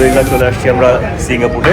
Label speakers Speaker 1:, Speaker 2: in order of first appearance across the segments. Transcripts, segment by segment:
Speaker 1: আলহামদুলিল্লাহ চলে আসছি আমরা সিঙ্গাপুরে।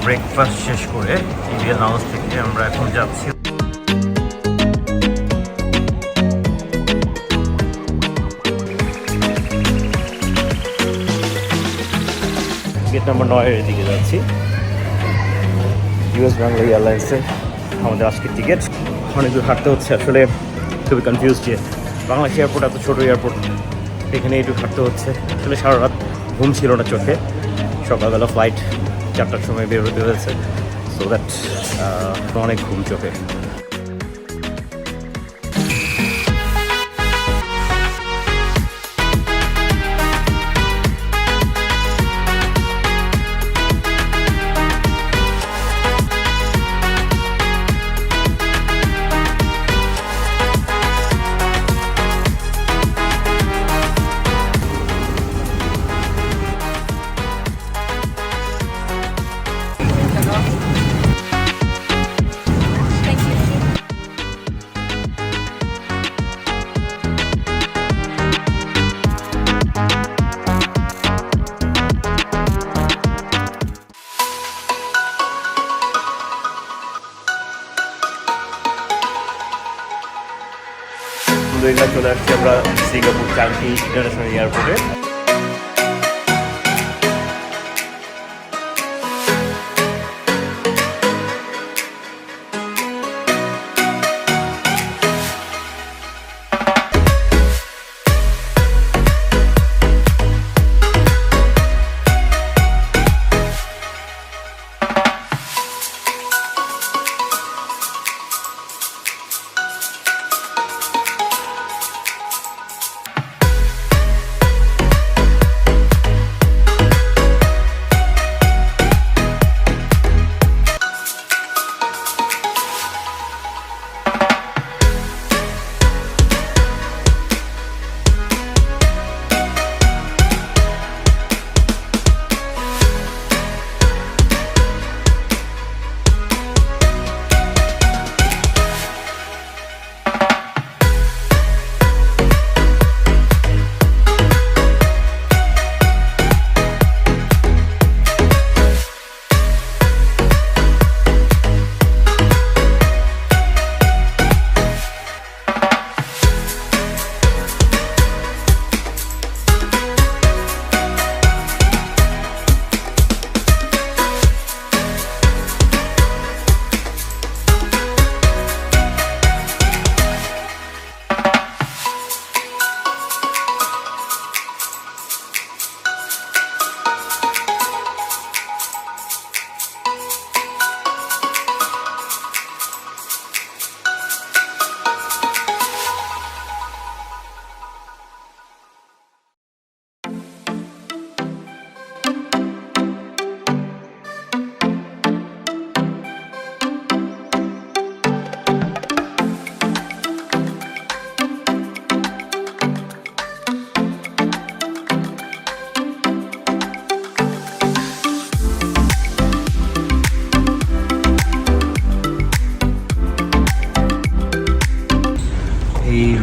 Speaker 1: ব্রেকফাস্ট শেষ করে ইন্ডিয়ান হাউস থেকে আমরা এখন যাচ্ছি গেট নাম্বার 9 এর দিকে যাচ্ছি। ইউএস বাংলা এয়ারলাইন্সে আমাদের আজকের টিকিট। অনেক দূর হাঁটতে হচ্ছে, আসলে খুবই কনফিউজ যে বাংলাদেশ এয়ারপোর্ট এত ছোটো এয়ারপোর্ট, এখানে একটু হাঁটতে হচ্ছে। আসলে সারা রাত ঘুম ছিল না চোখে, সকালবেলা ফ্লাইট 4টার সময় বের হতে হয়েছে, সো দ্যাট অনেক ঘুম চোখে। চলে আসছি আমরা সিঙ্গাপুর চাঙ্কি ইন্টারন্যাশনাল এয়ারপোর্টে।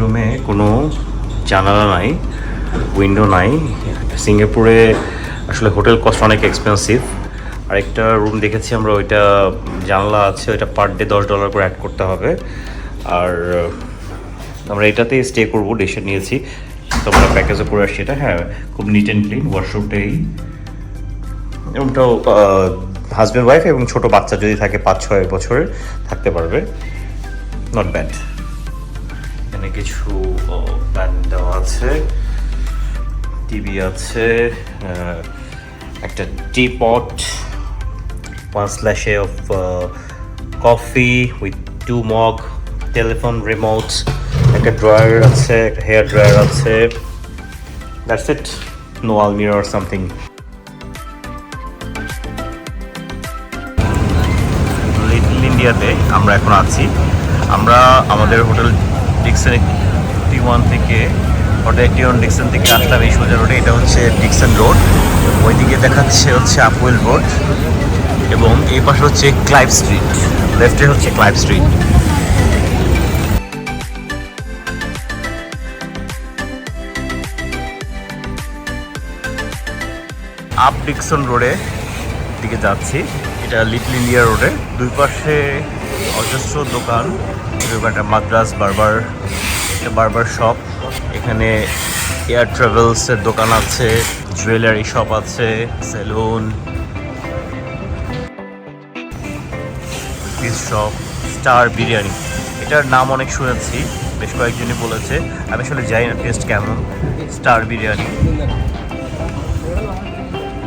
Speaker 1: রুমে কোনো জানালা নাই, উইন্ডো নাই। সিঙ্গাপুরে আসলে হোটেল কস্ট অনেক এক্সপেন্সিভ। আরেকটা রুম দেখেছি আমরা, ওইটা জানলা আছে, ওইটা পার ডে $10 করে অ্যাড করতে হবে। আর আমরা এটাতেই স্টে করবো, ডিসিশন নিয়েছি। তো আমরা প্যাকেজও করে আসছি এটা। হ্যাঁ, খুব নিট অ্যান্ড ক্লিন, ওয়াশরুমটাই রুমটাও হাজব্যান্ড ওয়াইফ এবং ছোট বাচ্চা যদি থাকে 5-6 বছরের থাকতে পারবে, নট ব্যাড। এখানে কিছু প্যান দেওয়া আছে, টিভি আছে, একটা টি পট, 1 sachet of coffee with 2 mug, telephone remote, একটা ড্রয়ার আছে, একটা হেয়ার ড্রয়ার আছে, দ্যাটস ইট, নো আলমিরা or something. লিটল ইন্ডিয়াতে আমরা এখন আছি। আমরা আমাদের হোটেল ডিকসন 81 থেকে হোটেল 81 ডিকসন থেকে আসলাম এই সোজা রোডে। এটা হচ্ছে ডিকসন রোড, ওইদিকে দেখাচ্ছে হচ্ছে আপওয়েল রোড এবং এই পাশে হচ্ছে ক্লাইভ স্ট্রিট, লেফটে হচ্ছে ক্লাইভ স্ট্রিট। আপ ডিকসন রোডে দিকে যাচ্ছি। এটা লিটল ইন্ডিয়া রোডে, দুই পাশে অজস্র দোকান, একটা মাদ্রাস বারবার, একটা বারবার শপ, এখানে এয়ার ট্রাভেলসের দোকান আছে, জুয়েলারি শপ আছে, salon, fish shop, star biryani, এটার নাম অনেক শুনেছি, বেশ কয়েকজনই বলেছে, আমি আসলে জানি না টেস্ট কেমন। স্টার বিরিয়ানি,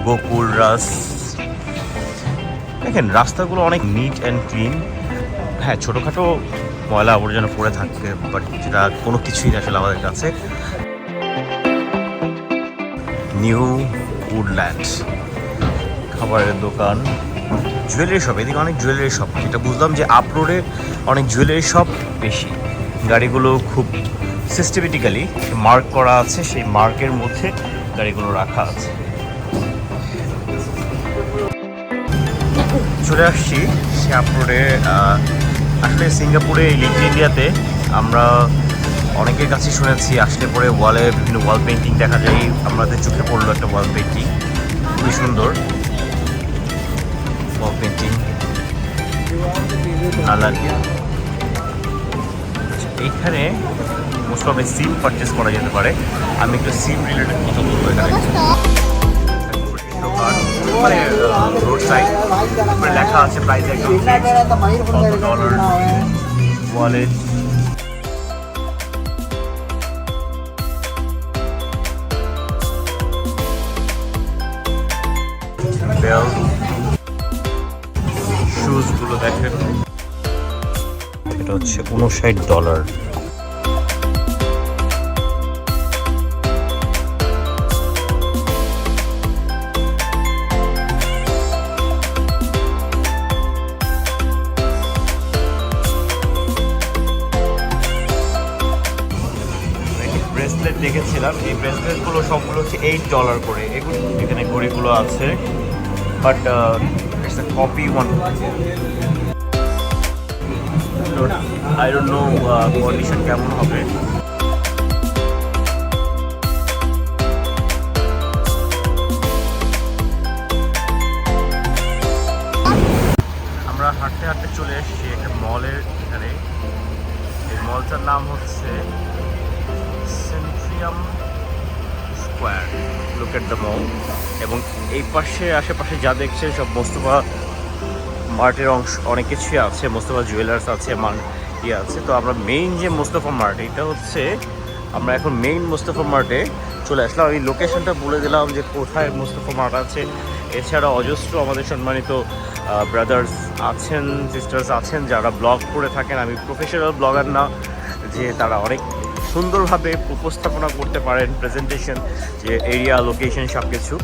Speaker 1: গোকুল রাস, দেখেন রাস্তাগুলো অনেক নিট অ্যান্ড ক্লিন। হ্যাঁ, ছোটোখাটো ময়লা আবর্জনা পড়ে থাকবে, বাট যেটা কোনো কিছুই না আসলে আমাদের কাছে। নিউ উডল্যান্ড, খাবারের দোকান, জুয়েলারি শপ, এদিকে অনেক জুয়েলারি শপ। যেটা বুঝলাম যে আপ রোডে অনেক জুয়েলারি শপ বেশি, গাড়িগুলো খুব সিস্টেমেটিক্যালি মার্ক করা আছে, সেই মার্কের মধ্যে গাড়িগুলো রাখা আছে। চলে আসছি সে আপ রোডে। আসলে সিঙ্গাপুরে এই লিটল ইন্ডিয়াতে আমরা অনেকের কাছে শুনেছি, আসলে পরে ওয়ালে বিভিন্ন ওয়াল পেন্টিং দেখা যায়। আমাদের চোখে পড়লো একটা ওয়াল পেন্টিং, খুবই সুন্দর ওয়াল পেন্টিং। এইখানে মোস্ট অফ সিম পারচেস করা যেতে পারে। আমি একটু সিম রিলেটেড কথা বলবো এখানে। মানে রোড সাইড উপরে লেখা আছে প্রাইস একদম কত ডলার, ওয়ালেট, বেল্ট, শুজগুলো দেখেন, এটা হচ্ছে $59। ব্রেসলেট দেখেছিলাম, এই ব্রেসলেটগুলো সবগুলো হচ্ছে $8 করে। এগুলো এখানে ঘড়িগুলো আছে, but it's a copy one. I don't know condition কেমন হবে। আমরা হাঁটতে হাঁটতে চলে এসেছি একটা মলের এখানে। এই মলটার নাম হচ্ছে Centrium square, look at the mall. এবং এই পাশে আশেপাশে যা দেখছে সব মোস্তফা মার্টের অংশ, অনেক কিছুই আছে, মোস্তফা জুয়েলার্স আছে, ইয়ে আছে। তো আমরা মেইন যে মোস্তফা মার্ট, এটা হচ্ছে আমরা এখন মেইন মোস্তফা মার্টে চলে আসলাম। আমি লোকেশনটা বলে দিলাম যে কোথায় মোস্তফা মার্ট আছে। এছাড়া অজস্র আমাদের সম্মানিত ব্রাদার্স আছেন, সিস্টার্স আছেন যারা ব্লগ করে থাকেন। আমি প্রফেশনাল ব্লগার না, যে তারা অনেক সুন্দরভাবে উপস্থাপনা করতে পারেন, প্রেজেন্টেশন, যে এরিয়া, লোকেশন, সব কিছু।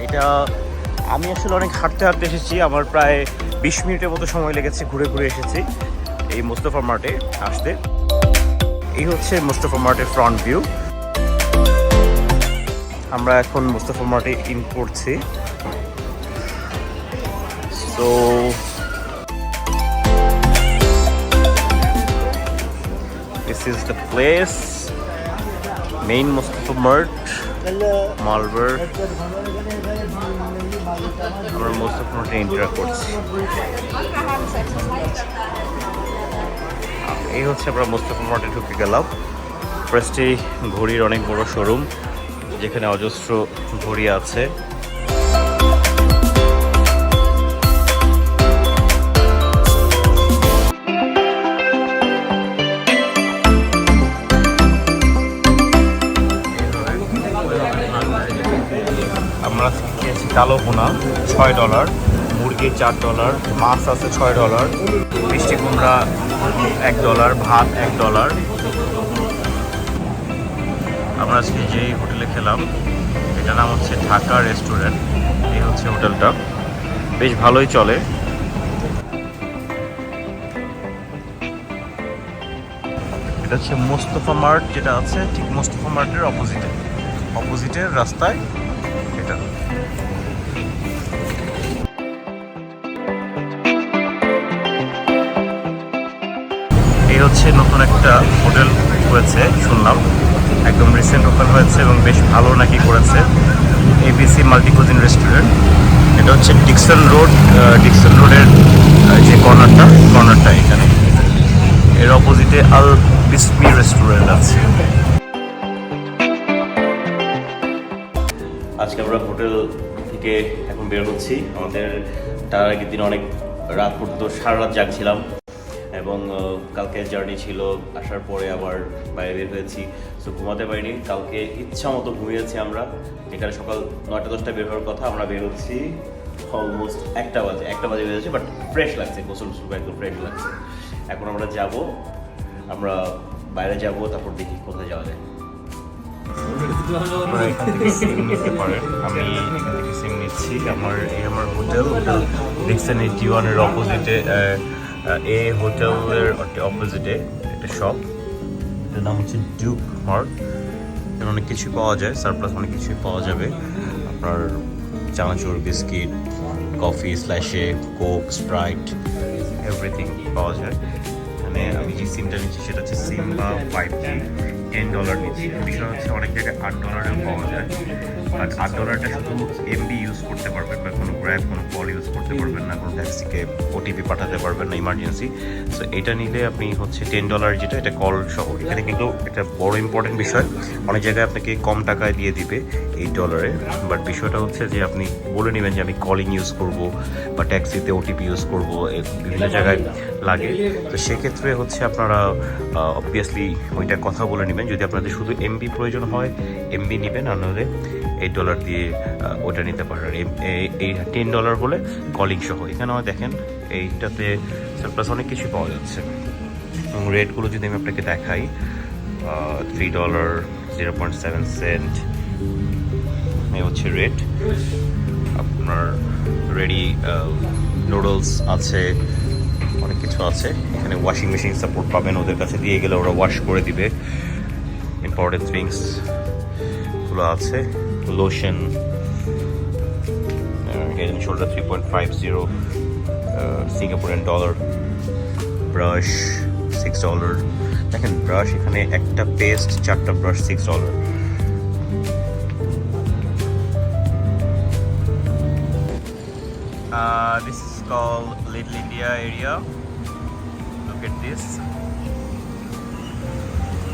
Speaker 1: এটা আমি আসলে অনেক হাঁটতে হাঁটতে এসেছি, আমার প্রায় 20 মিনিটের মতো সময় লেগেছে, ঘুরে ঘুরে এসেছি এই মোস্তফা মার্টে আসতে। এই হচ্ছে মোস্তফা মার্টের ফ্রন্ট ভিউ। আমরা এখন মোস্তফা মার্টে ইন করছি। So this is the place, main Mostofa Mart, Malvar. আমরা মোস্তফা মার্টে এন্টার করছি। এই হচ্ছে আমরা মোস্তফা মার্টে ঢুকে গেলাম। ফার্স্টে ঘড়ির অনেক বড় শোরুম, যেখানে অজস্র ঘড়ি আছে। কালো ভুনা $6, মুরগি $4, মাছ আছে $6, মিষ্টি কুমড়া $1, ভাত $1। আমরা আজকে যেই হোটেলে খেলাম এটার নাম হচ্ছে ঢাকা রেস্টুরেন্ট। এই হচ্ছে হোটেলটা, বেশ ভালোই চলে। এটা হচ্ছে মোস্তফা মার্ট যেটা আছে, ঠিক মোস্তফা মার্টের অপোজিটের রাস্তায় এটা। এই হচ্ছে নতুন একটা হোটেল হয়েছে শুনলাম, একদম রিসেন্ট ওপেন হয়েছে এবং বেশ ভালো নাকি করেছে, ABC মাল্টি কুজিন রেস্টুরেন্ট। এটা হচ্ছে ডিকসন রোডের যে কর্নারটা এখানে, এর অপোজিটে আল বিসমি রেস্টুরেন্ট আছে। আজকে আমরা হোটেল থেকে এখন বের হচ্ছি। আমাদের তার আগের দিন অনেক রাত পর্যন্ত সারা রাত জাগছিলাম এবং কালকে জার্নি ছিল, আসার পরে আবার বাইরে বের হয়েছি, সো ঘুমাতে পারিনি। কালকে ইচ্ছা মতো ঘুমিয়েছি আমরা, যেখানে সকাল 9টা-10টায় বের হওয়ার কথা, আমরা বের হচ্ছি অলমোস্ট 1টা বাজে বেরোচ্ছি, বাট ফ্রেশ লাগছে, গোসল একদম ফ্রেশ লাগছে। এখন আমরা বাইরে যাব, তারপর দেখি কোথায় যাওয়া যায়। এখান থেকে সিম নিতে পারেন, আমি এখান থেকে সিম নিচ্ছি। আমার হোটেল ডিকসন 81-এর অপোজিটে, হোটেলের অপোজিটে একটা শপ, এটার নাম হচ্ছে ডিউক মার্ট। এখানে অনেক কিছুই পাওয়া যায়, সারপ্লাস অনেক কিছুই পাওয়া যাবে। আপনার চানাচুর, বিস্কিট, কফি, স্ল্যাশে, কোক, স্প্রাইট, এভরিথিং পাওয়া যায় এখানে। আমি যে সিমটা নিচ্ছি সেটা হচ্ছে সিম বা 5G, $10 নিচ্ছি। বিষয় হচ্ছে অনেক জায়গায় $8-এও পাওয়া যায়, বাট $8টা শুধু MB ইউজ করতে পারবেন, বা কোনো গ্র্যাব কোনো কল ইউজ করতে পারবেন না, কোনো ট্যাক্সিকে OTP পাঠাতে পারবেন না ইমার্জেন্সি। সো এটা নিলে আপনি হচ্ছে $10 যেটা, এটা কল সহ। এখানে কিন্তু একটা বড় ইম্পর্টেন্ট বিষয়, অনেক জায়গায় আপনাকে কম টাকায় দিয়ে দিবে $8, বাট বিষয়টা হচ্ছে যে আপনি বলে নেবেন যে আমি কলিং ইউজ করব বা ট্যাক্সিতে OTP ইউজ করব, বিভিন্ন জায়গায় লাগে। তো সেক্ষেত্রে হচ্ছে আপনারা অবভিয়াসলি ওইটা কথা বলে নেবেন। যদি আপনাদের শুধু MB প্রয়োজন হয় MB নেবেন, আর নাহলে $8 দিয়ে ওটা নিতে পারেন। এই $10 হলে কলিং সহ। এখানে আমার দেখেন এইটাতে সারপ্লাস অনেক কিছু পাওয়া যাচ্ছে, এবং রেটগুলো যদি আমি আপনাকে দেখাই, $3, 0.7 সেন্ট এই হচ্ছে রেট। আপনার রেডি নুডলস আছে, অনেক কিছু আছে এখানে। ওয়াশিং মেশিন সাপোর্ট পাবেন, ওদের কাছে দিয়ে গেলে ওরা ওয়াশ করে দিবে। ইম্পর্টেন্ট থিংসগুলো আছে, lotion, head and shoulder 3.50 Singaporean dollar, brush $6। দেখেন ব্রাশ এখানে একটা পেস্ট, 4টা brush $6। This is called Little India area. Look at this.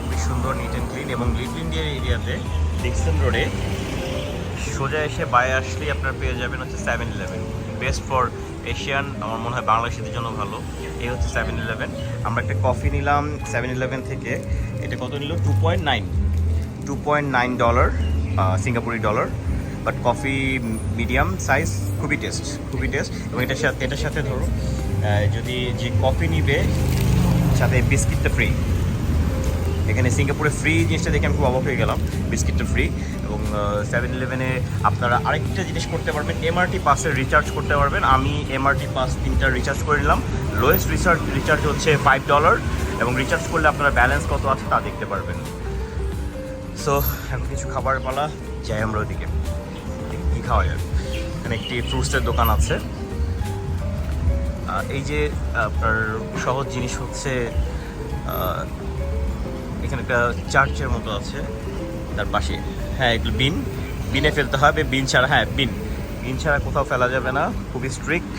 Speaker 1: খুবই সুন্দর, নিট অ্যান্ড ক্লিন। এবং লিটল ইন্ডিয়া এরিয়াতে ডিকসন রোডে সোজা এসে বাইরে আসলেই আপনার পেয়ে যাবেন হচ্ছে 7-Eleven, বেস্ট ফর এশিয়ান। আমার মনে হয় বাংলাদেশিদের জন্য ভালো। এই হচ্ছে 7-Eleven। আমরা একটা কফি নিলাম 7-Eleven থেকে, এটা কত নিল? $2.9 সিঙ্গাপুরি dollar, but coffee medium size, খুবই টেস্ট। এবং এটার সাথে ধরো যদি যে কফি নিবে সাথে বিস্কিটটা ফ্রি। এখানে সিঙ্গাপুরে ফ্রি জিনিসটা দেখে আমি খুব অবাক হয়ে গেলাম, বিস্কিটটা ফ্রি। এবং 7-Eleven-এ আপনারা আরেকটা জিনিস করতে পারবেন, MRT পাসের রিচার্জ করতে পারবেন। আমি MRT পাস 3টা রিচার্জ করে নিলাম। লোয়েস্ট রিচার্জ হচ্ছে $5, এবং রিচার্জ করলে আপনারা ব্যালেন্স কত আছে তা দেখতে পারবেন। সো এখন কিছু খাবার পালা, যাই আমরা ওদিকে। কী খাওয়া যাবে? এখানে একটি ফ্রুটসের দোকান আছে। এই যে আপনার সহজ জিনিস হচ্ছে, এখানে একটা চার্চের মতো আছে তার পাশে, হ্যাঁ এগুলো বিনে ফেলতে হবে, বিন ছাড়া, হ্যাঁ বিন ছাড়া কোথাও ফেলা যাবে না, খুবই স্ট্রিক্ট।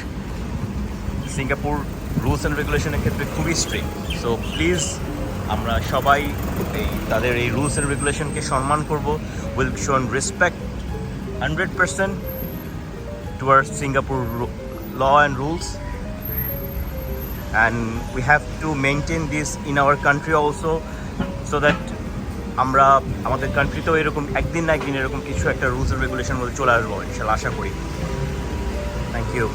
Speaker 1: সিঙ্গাপুর রুলস অ্যান্ড রেগুলেশনের ক্ষেত্রে খুবই স্ট্রিক্ট। সো প্লিজ আমরা সবাই তাদের এই রুলস অ্যান্ড রেগুলেশনকে সম্মান করব। উইল শোন respect 100% towards Singapore law and rules, and we have to maintain this in our country also, so that আমরা আমাদের কান্ট্রিতেও এরকম একদিন না একদিন এরকম কিছু একটা রুলস এন্ড রেগুলেশন মধ্যে চলে আসবো ইনশাল্লাহ, আশা করি। Thank you.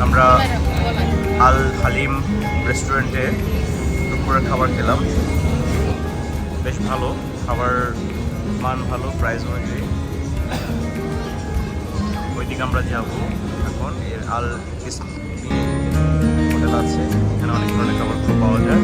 Speaker 1: আমরা আল হালিম রেস্টুরেন্টে দুপুরের খাবার খেলাম, বেশ ভালো খাবার, মান ভালো, প্রাইস অনুযায়ী। ওইদিকে আমরা যাব এখন। এর আল হোটেল আছে, এখানে অনেক ধরনের খাবার খুব পাওয়া যায়।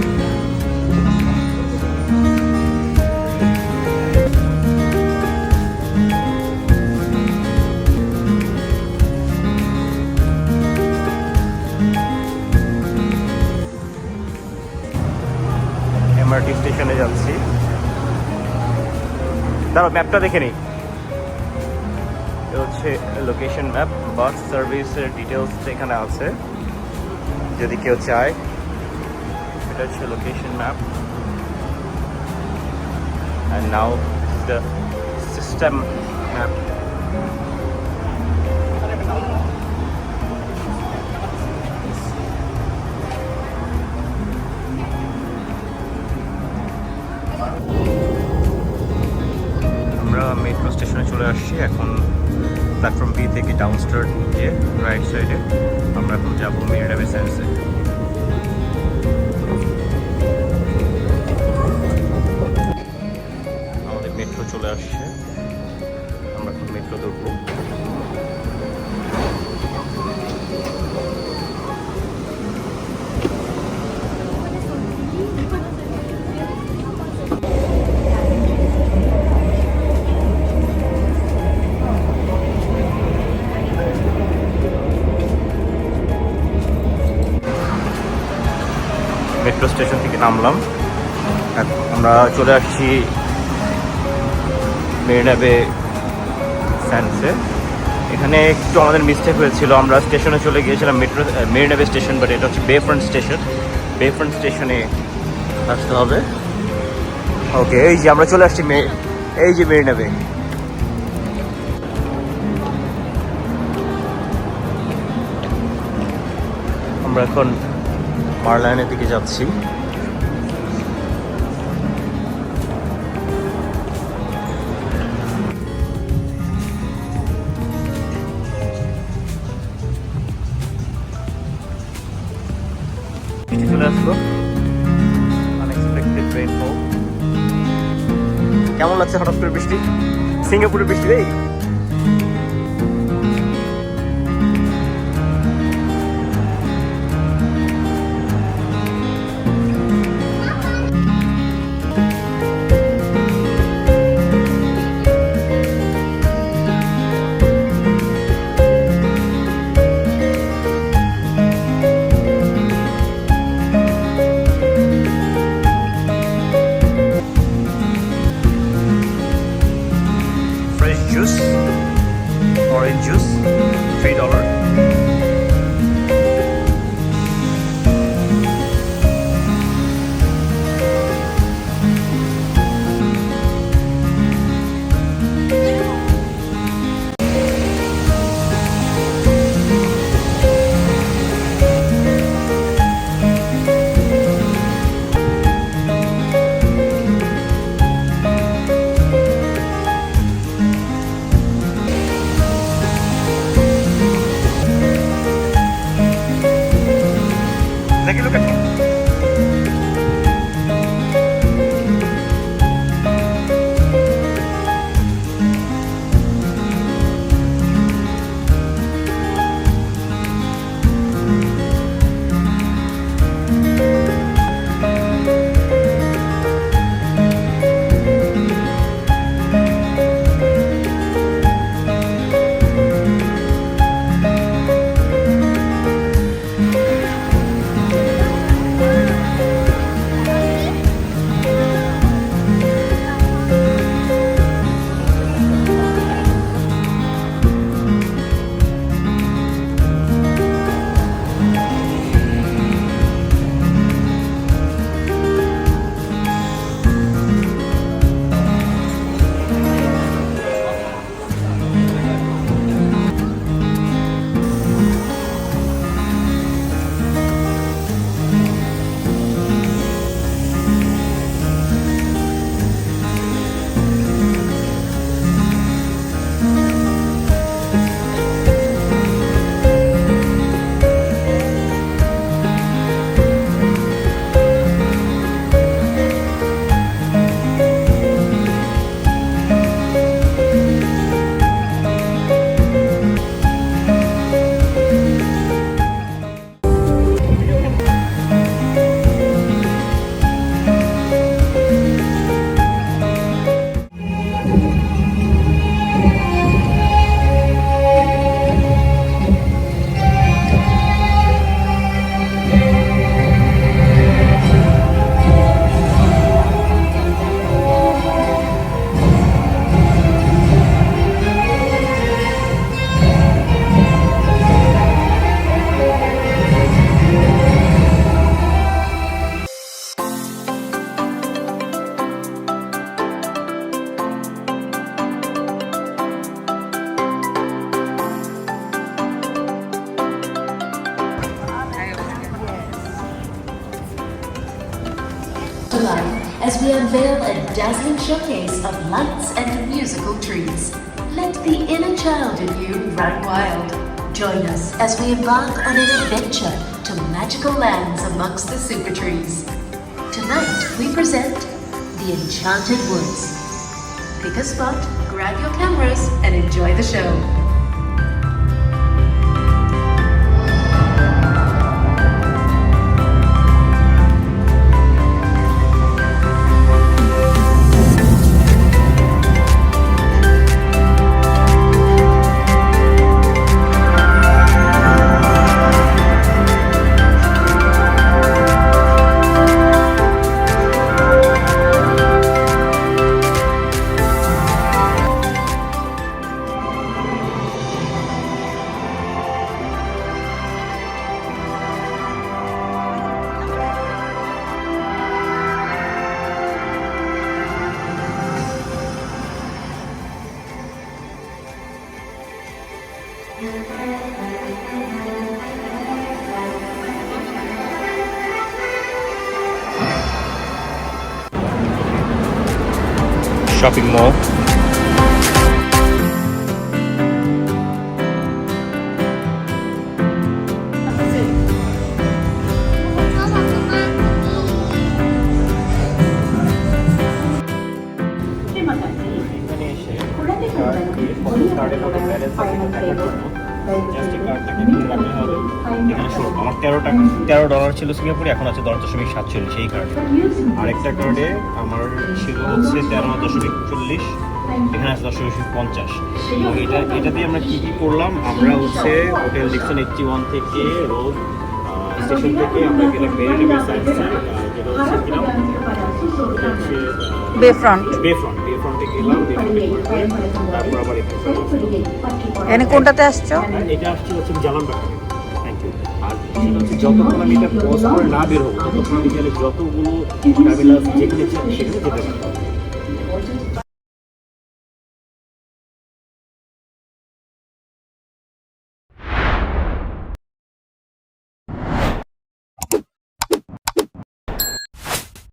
Speaker 1: এমআরটি স্টেশনে যাচ্ছি, দাঁড়াও ম্যাপটা দেখে নিই। এটা হচ্ছে লোকেশন ম্যাপ, বাস সার্ভিসের ডিটেলস এখানে আছে যদি কেউ চায়। এটা হচ্ছে location map, and now the system map. Metro স্টেশনে চলে আসছি এখন। প্ল্যাটফর্ম বি থেকে ডাউনস্টার দিয়ে রাইট সাইডে আমরা এখন যাবো মেরিনা বে স্যান্ডসে। আমাদের মেট্রো চলে আসছে, আমরা এখন মেট্রো ধরবো। মেট্রো স্টেশন থেকে নামলাম, আমরা চলে আসছি মেরিনা বে স্যান্ডসে। এখানে একটু আমাদের মিস্টেক হয়েছিল, আমরা স্টেশনে চলে গিয়েছিলাম মেরিনা বে স্টেশন, বাট এটা হচ্ছে বে ফ্রন্ট স্টেশন। বে ফ্রন্ট স্টেশনে আসতে হবে। ওকে, এই যে আমরা চলে আসছি এই যে মেরিনা বে। আমরা এখন মারলাইনের দিকে যাচ্ছি। চলে আসলো আনএক্সপেক্টেড রেইনফল। কেমন লাগছে হঠাৎ করে বৃষ্টি? সিঙ্গাপুরের বৃষ্টি রে। Juice, orange juice, $3.
Speaker 2: as we unveil a dazzling showcase of lights and musical trees. Let the inner child in you run wild. Join us as we embark on an adventure to magical lands amongst the super trees. Tonight we present the Enchanted Woods. Pick a spot, grab your cameras, and enjoy the show.
Speaker 1: Shopping mall. আমার $13 ছিল সিঙ্গাপুরে, এখন আছে $10.47 সেই card. আরেকটা কার্ডে আমার ছিল হচ্ছে 13.40, এখানে আছে 10.50। এবং এটা দিয়ে আমরা কি করলাম, আমরা হচ্ছে হোটেল ডিকসন 81 থেকে রোড স্টেশন থেকে আমরা গেলাম মেরিন সাইডে, যেটা হচ্ছে কি নাম, বেফ্রন্টে গেলাম। তারপর আবার
Speaker 3: এখানে কোনটাতে আসছো?
Speaker 1: এটা আসছে হচ্ছে জালানবাগ। Thank you. আর সেটা হচ্ছে যতক্ষণ আমি এটা পজ করে না বের হবো ততক্ষণ আমি গেলে যতগুলো ট্রাভেলার যেখানে সেখানে যেতে পারবো।